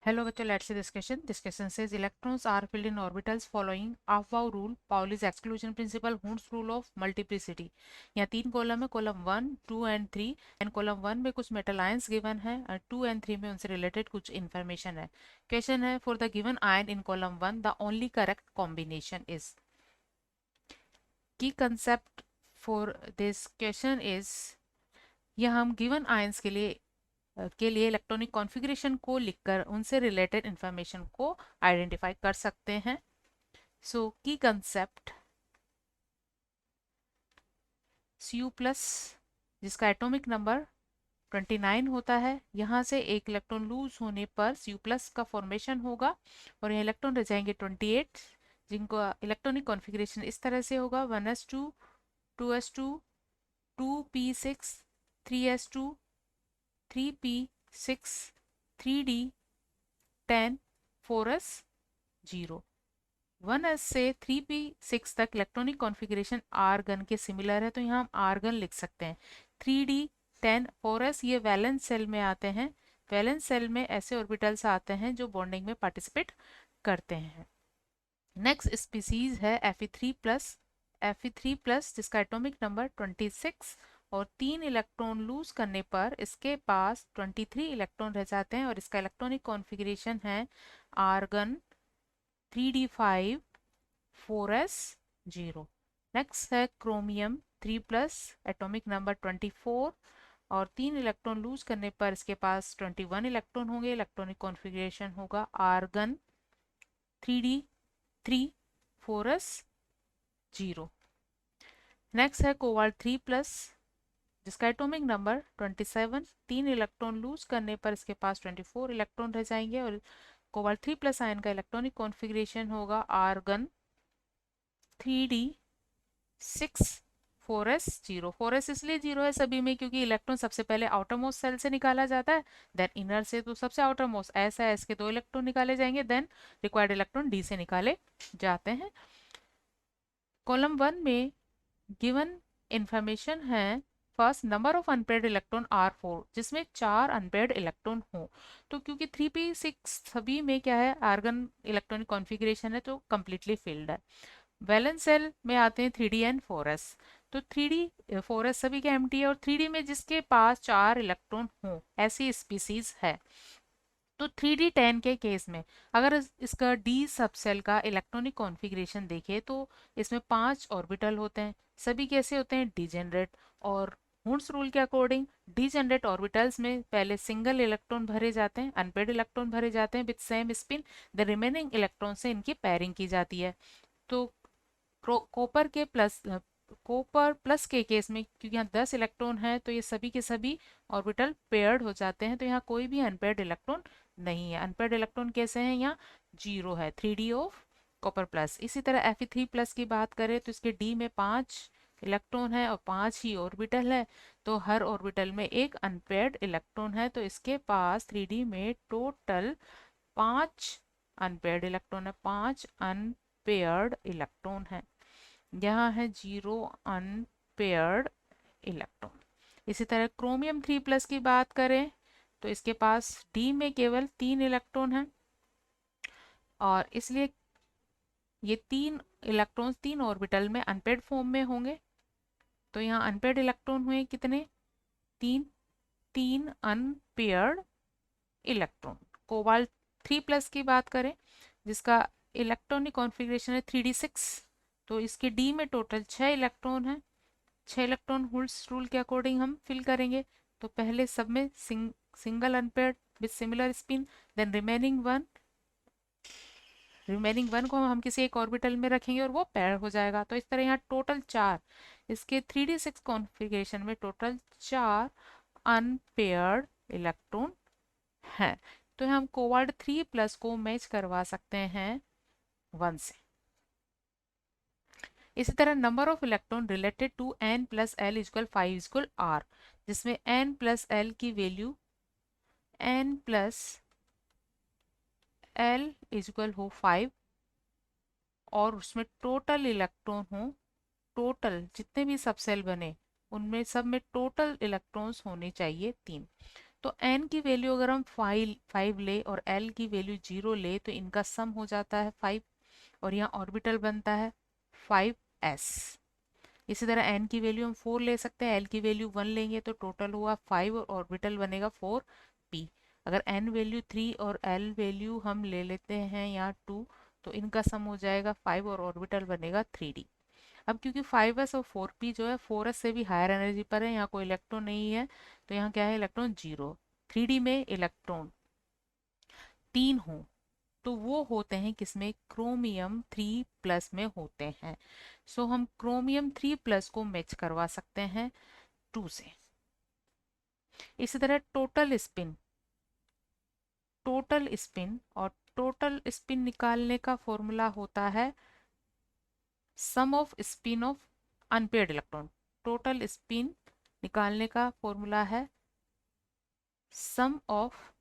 Hello बच्चों, let's see this question. This question says electrons are filled in orbitals following Aufbau rule, Pauli's exclusion principle, Hund's rule of multiplicity. यहाँ तीन column है, column 1, 2 and 3 and column 1 में कुछ metal ions given है और 2 and 3 में उनसे related कुछ इन्फॉर्मेशन है. क्वेश्चन है for the given ion in column 1 the only correct combination is. Key concept for this question is, यह हम गिवन आयंस के लिए इलेक्ट्रॉनिक कॉन्फ़िगरेशन को लिखकर उनसे रिलेटेड इंफॉर्मेशन को आइडेंटिफाई कर सकते हैं. सो की कंसेप्ट Cu प्लस जिसका एटॉमिक नंबर 29 होता है, यहाँ से एक इलेक्ट्रॉन लूज होने पर Cu प्लस का फॉर्मेशन होगा और यहाँ इलेक्ट्रॉन रह जाएंगे 28 जिनको इलेक्ट्रॉनिक कॉन्फ़िगरेशन इस तरह से होगा 1s2 2s2 2p6 3s2 3p6 3d10 4s 0. 1s से 3p6 तक इलेक्ट्रॉनिक कॉन्फ़िगरेशन आर्गन के सिमिलर है, तो यहाँ हम आर्गन लिख सकते हैं. 3d10 4s ये वैलेंस सेल में आते हैं. वैलेंस सेल में ऐसे ऑर्बिटल्स आते हैं जो बॉन्डिंग में पार्टिसिपेट करते हैं. नेक्स्ट स्पीसीज है Fe3+ जिसका एटॉमिक नंबर 26 और 3 इलेक्ट्रॉन लूज करने पर इसके पास 23 इलेक्ट्रॉन रह जाते हैं और इसका इलेक्ट्रॉनिक कॉन्फ़िगरेशन है आर्गन 3d5 4s 0. नेक्स्ट है क्रोमियम 3+ एटॉमिक नंबर 24 और 3 इलेक्ट्रॉन लूज करने पर इसके पास 21 इलेक्ट्रॉन होंगे. इलेक्ट्रॉनिक कॉन्फ़िगरेशन होगा आर्गन 3d3 4s 0. नेक्स्ट है कोबाल्ट 3+ जिसका एटॉमिक नंबर 27, 3 इलेक्ट्रॉन लूज करने पर इसके पास 24 इलेक्ट्रॉन रह जाएंगे और कोबाल्ट 3+ आयन का इलेक्ट्रॉनिक कॉन्फ़िगरेशन होगा आर्गन 3d6 4s 0. 4s इसलिए 0 है सभी में क्योंकि इलेक्ट्रॉन सबसे पहले आउटर मोस्ट सेल से निकाला जाता है, देन इनर से तो सबसे आउटर मोस्ट एस के 2 इलेक्ट्रॉन निकाले जाएंगे, देन रिक्वायर्ड इलेक्ट्रॉन डी से निकाले जाते हैं. कॉलम 1 में गिवन इंफॉर्मेशन है first number of unpaired electron are 4 जिसमें 4 अनपेयर्ड इलेक्ट्रॉन हो. तो क्योंकि 3p6 सभी में क्या है आर्गन इलेक्ट्रॉनिक कॉन्फ़िगरेशन है तो कंप्लीटली फिल्ड है. वैलेंस सेल में आते हैं 3d एंड 4s. तो 3d 4s सभी के एम्प्टी है और 3d में जिसके पास 4 इलेक्ट्रॉन हो ऐसी स्पीसीज है. तो 3d10 के केस में अगर इसका डी सबसेल का इलेक्ट्रॉनिक कॉन्फ़िगरेशन देखें तो इसमें 5 ऑर्बिटल होते हैं. सभी कैसे होते हैं डिजेनरेट, और हुड्स रूल के अकॉर्डिंग डिजेनरेट ऑर्बिटल्स में पहले सिंगल इलेक्ट्रॉन भरे जाते हैं, अनपेयर्ड इलेक्ट्रॉन भरे जाते हैं with same spin. The remaining electron से इनकी पेयरिंग की जाती है. तो कॉपर प्लस के केस में क्योंकि यहाँ 10 इलेक्ट्रॉन है तो ये सभी के सभी ऑर्बिटल पेयर्ड हो जाते हैं, तो यहाँ कोई भी अनपेयर्ड इलेक्ट्रॉन नहीं है. अनपेयर्ड इलेक्ट्रॉन कैसे हैं, यहाँ 0 है 3d ऑफ कॉपर प्लस. इसी तरह Fe3+ की बात करें तो इसके डी में 5 इलेक्ट्रॉन है और 5 ही ऑर्बिटल है, तो हर ऑर्बिटल में एक अनपेयर्ड इलेक्ट्रॉन है, तो इसके पास 3d में टोटल 5 अनपेयर्ड इलेक्ट्रॉन है. 5 अनपेयर्ड इलेक्ट्रॉन है. यहाँ है 0 अनपेयर्ड इलेक्ट्रॉन. इसी तरह क्रोमियम 3+ की बात करें तो इसके पास डी में केवल 3 इलेक्ट्रॉन हैं और इसलिए ये 3 इलेक्ट्रॉन्स 3 ऑर्बिटल में अनपेयर्ड फॉर्म में होंगे. तो यहाँ अनपेयर्ड इलेक्ट्रॉन हुए कितने, 3 अनपेयर्ड इलेक्ट्रॉन. कोबाल्ट 3+ की बात करें जिसका इलेक्ट्रॉनिक कॉन्फ़िगरेशन है 3d6, तो इसके डी में टोटल 6 इलेक्ट्रॉन है. 6 इलेक्ट्रॉन हुड्स रूल के अकॉर्डिंग हम फिल करेंगे. तो पहले सब में single unpaired with similar spin, then remaining one को हम किसी एक ऑर्बिटल में रखेंगे और वो पेयर हो जाएगा. तो इस तरह यहाँ टोटल 4, इसके 3d6 कॉन्फ़िगरेशन में टोटल 4 अनपेयर्ड इलेक्ट्रॉन हैं. तो हम कोबाल्ट 3+ को मैच करवा सकते हैं 1 से. इसी तरह number of electron related to n+l equal 5 equal r जिसमें n+l की वैल्यू n+l इक्वल हो 5 और उसमें टोटल इलेक्ट्रॉन हो, टोटल जितने भी सबसेल बने उनमें सब में टोटल इलेक्ट्रॉन्स होने चाहिए 3. तो n की वैल्यू अगर हम 5 ले और l की वैल्यू 0 ले तो इनका सम हो जाता है 5 और यहाँ ऑर्बिटल बनता है 5s। इसी तरह n की वैल्यू हम 4 ले सकते हैं, l की वैल्यू 1 लेंगे तो टोटल हुआ 5 और ऑर्बिटल बनेगा 4p। अगर n वैल्यू 3 और l वैल्यू हम ले लेते हैं यहाँ 2 तो इनका सम हो जाएगा 5 और ऑर्बिटल बनेगा 3d। अब क्योंकि 5s और 4p जो है 4s से भी हायर एनर्जी पर है, यहाँ कोई इलेक्ट्रॉन नहीं है तो यहाँ क्या है इलेक्ट्रॉन 0। 3d में इलेक्ट्रॉन 3 हो तो वो होते हैं किसमें, क्रोमियम 3+ में होते हैं। सो हम क्रोमियम 3+ को मैच करवा सकते हैं 2 से। इसी तरह टोटल स्पिन और टोटल स्पिन निकालने का फॉर्मूला होता है sum of spin of unpaired electron. Total spin निकालने का फॉर्मूला है sum of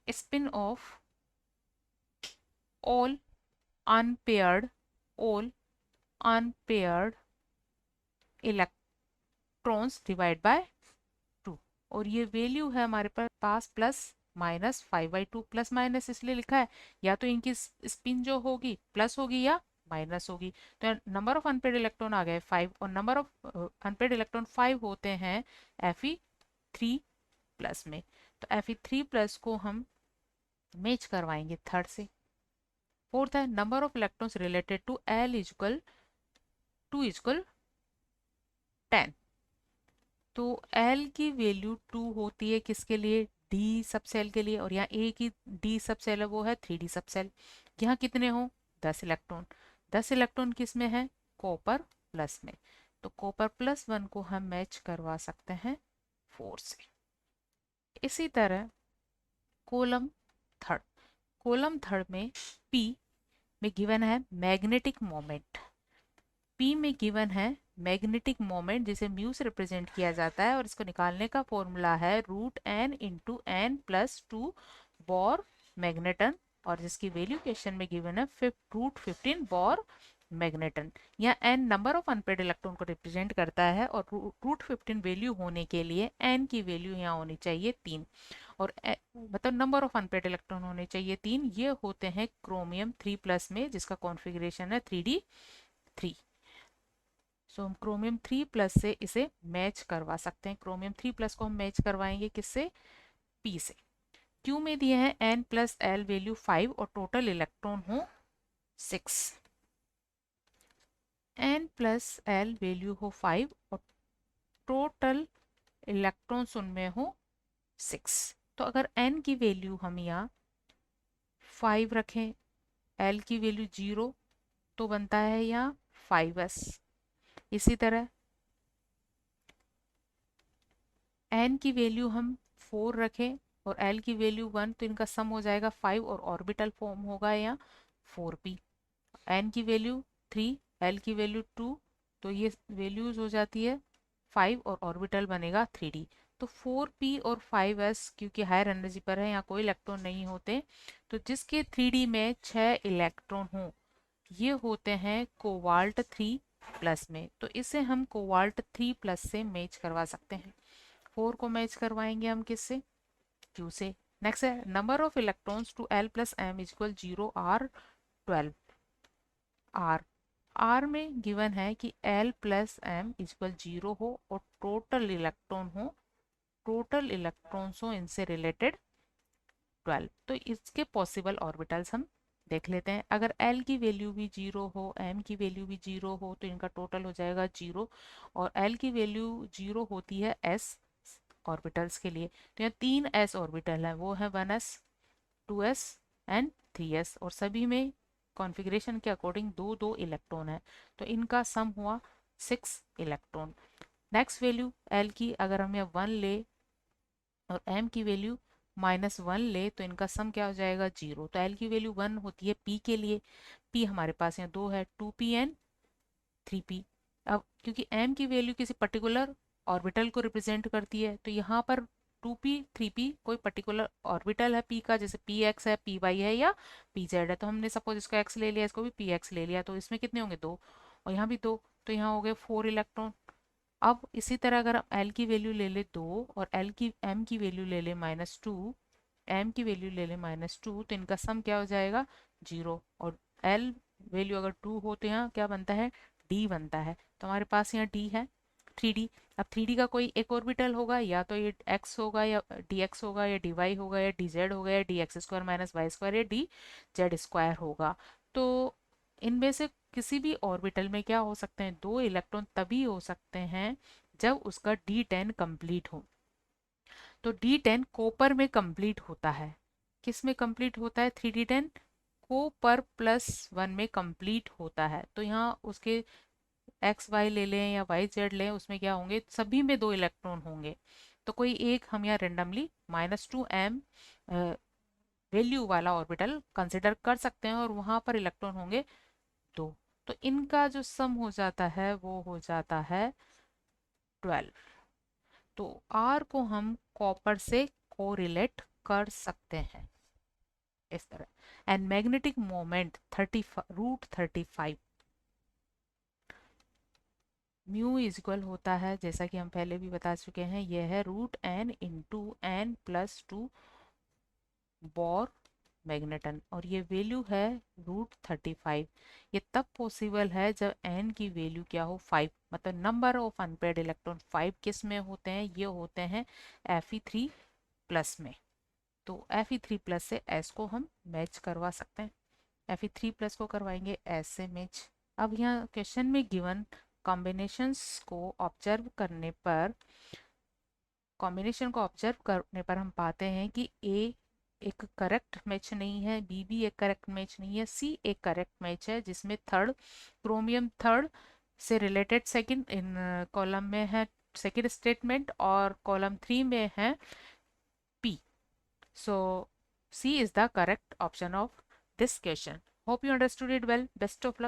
spin of all unpaired all unpaired electrons divide by 2। और ये वैल्यू है हमारे पास प्लस माइनस 5/2। प्लस माइनस इसलिए लिखा है या तो इनकी स्पिन जो होगी प्लस होगी या माइनस होगी। तो नंबर ऑफ अनपेड इलेक्ट्रॉन आ गए 5 और नंबर ऑफ अनपेड इलेक्ट्रॉन 5 होते हैं Fe3+ में। तो Fe3+ को हम मैच करवाएंगे थर्ड से। फोर्थ है number of electrons related to L equal 2 equal 10। तो L की वैल्यू 2 होती है किसके लिए, D सब सेल के लिए, और यहाँ A की D सब सेल है वो है 3D सब सेल। यहाँ कितने हो 10 इलेक्ट्रॉन। 10 इलेक्ट्रॉन किस में है, कॉपर प्लस में। तो कॉपर +1 को हम मैच करवा सकते हैं 4 से। इसी तरह थर्ड कॉलम थर्ड में P में गिवन है मैग्नेटिक मोमेंट। P में गिवन है मैग्नेटिक मोमेंट जिसे म्यू से रिप्रेजेंट किया जाता है और इसको निकालने का फॉर्मूला है √n × n+2 बोर मैग्नेटन, और जिसकी वैल्यू क्वेश्चन में गिवन है √15 बोर मैग्नेटन। यहाँ n number of unpaired electron को रिप्रेजेंट करता है और √15 वैल्यू होने के लिए n की वैल्यू यहाँ होनी चाहिए 3 और मतलब नंबर ऑफ अनपेड इलेक्ट्रॉन होने चाहिए 3। ये होते हैं क्रोमियम 3+ में जिसका कॉन्फ़िगरेशन है 3d3। सो हम क्रोमियम 3+ से इसे मैच करवा सकते हैं। क्रोमियम 3+ को हम मैच करवाएंगे किससे, P से। Q में दिए हैं n+l वैल्यू 5 और टोटल इलेक्ट्रॉन हो 6। n+l वैल्यू हो 5 और टोटल इलेक्ट्रॉन्स उनमें हो 6। तो अगर n की वैल्यू हम यहाँ 5 रखें, l की वैल्यू 0 तो बनता है यहाँ 5s। इसी तरह n की वैल्यू हम 4 रखें और l की वैल्यू 1 तो इनका सम हो जाएगा 5 और ऑर्बिटल फॉर्म होगा यहाँ 4p। n की वैल्यू 3, l की वैल्यू 2 तो ये वैल्यूज हो जाती है 5 और ऑर्बिटल बनेगा 3d। तो 4p और 5s क्योंकि हायर एनर्जी पर है यहाँ कोई इलेक्ट्रॉन नहीं होते, तो जिसके 3d में 6 इलेक्ट्रॉन हो ये होते हैं कोबाल्ट 3+ में। तो इसे हम कोबाल्ट 3+ से मैच करवा सकते हैं। 4 को मैच करवाएंगे हम किससे, Q से। नेक्स्ट है number of electrons to L+m equal 0 are 12। R में गिवन है कि L+m इक्वल 0 हो और टोटल इलेक्ट्रॉन्स हो इनसे रिलेटेड 12। तो इसके पॉसिबल ऑर्बिटल्स हम देख लेते हैं। अगर L की वैल्यू भी 0 हो, M की वैल्यू भी 0 हो तो इनका टोटल हो जाएगा 0 और L की वैल्यू 0 होती है S ऑर्बिटल्स के लिए। तो यहाँ 3 S ऑर्बिटल है, वो है 1s 2s एंड 3s और सभी में कॉन्फ़िगरेशन के अकॉर्डिंग 2 इलेक्ट्रॉन है। तो इनका सम हुआ 6 इलेक्ट्रॉन। नेक्स्ट वैल्यू L की अगर हम यहाँ 1 ले और M की वैल्यू -1 ले तो इनका सम क्या हो जाएगा 0। तो L की वैल्यू 1 होती है P के लिए, P हमारे पास यहाँ 2 है 2p एंड 3p। अब क्योंकि M की वैल्यू किसी पर्टिकुलर ऑर्बिटल को रिप्रेजेंट करती है तो यहाँ पर 2p 3p कोई पर्टिकुलर ऑर्बिटल है p का, जैसे px है py है या pz है। तो हमने सपोज इसको x ले लिया, इसको भी px ले लिया, तो इसमें कितने होंगे 2 और यहाँ भी 2, तो यहाँ हो गए 4 इलेक्ट्रॉन। अब इसी तरह अगर हम एल की वैल्यू ले ले 2 और एल की एम की वैल्यू ले ले -2, एम की वैल्यू ले ले -2, तो इनका सम क्या हो जाएगा 0। और एल वैल्यू अगर 2 हो तो यहाँ क्या बनता है डी बनता है। तो हमारे पास यहाँ डी है 3D। अब 3D का कोई एक ऑर्बिटल होगा, या तो ये x होगा या dx होगा या dy होगा या dz होगा या dx square minus y square या dz स्क्वायर होगा। तो इनमें से किसी भी ऑर्बिटल में क्या हो सकते हैं, 2 इलेक्ट्रॉन तभी हो सकते हैं जब उसका D10 कंप्लीट हो। तो D10 कॉपर में कंप्लीट होता है। किस में कंप्लीट होता है 3D10 कॉपर +1 में कंप्लीट होता है। तो यहाँ उसके एक्स वाई ले लें या वाई जेड लें, उसमें क्या होंगे, सभी में 2 इलेक्ट्रॉन होंगे। तो कोई एक हम यहाँ रेंडमली -2m वैल्यू वाला ऑर्बिटल कंसिडर कर सकते हैं और वहां पर इलेक्ट्रॉन होंगे 2। तो इनका जो सम हो जाता है वो हो जाता है 12। तो R को हम कॉपर से कोरिलेट कर सकते हैं इस तरह। And magnetic moment 35 mu is equal होता है, जैसा कि हम पहले भी बता चुके हैं, यह है √n × n+2 बोर मैग्नेटन, और ये वैल्यू है √35। ये तब पॉसिबल है जब n की वैल्यू क्या हो 5, मतलब नंबर ऑफ अनपेयर्ड इलेक्ट्रॉन 5 किस में होते हैं, ये होते हैं Fe3+ में। तो Fe3+ से s को हम मैच करवा सकते हैं। Fe3+ को करवाएंगे s से मैच। अब यहाँ क्वेश्चन में गिवन कॉम्बिनेशंस को ऑब्जर्व करने पर हम पाते हैं कि A एक करेक्ट मैच नहीं है, बी भी एक करेक्ट मैच नहीं है, सी एक करेक्ट मैच है, जिसमें थर्ड क्रोमियम थर्ड से रिलेटेड सेकंड इन कॉलम में है सेकंड स्टेटमेंट, और कॉलम 3 में है P। So C is the correct option of this question. Hope you understood it well. Best of luck.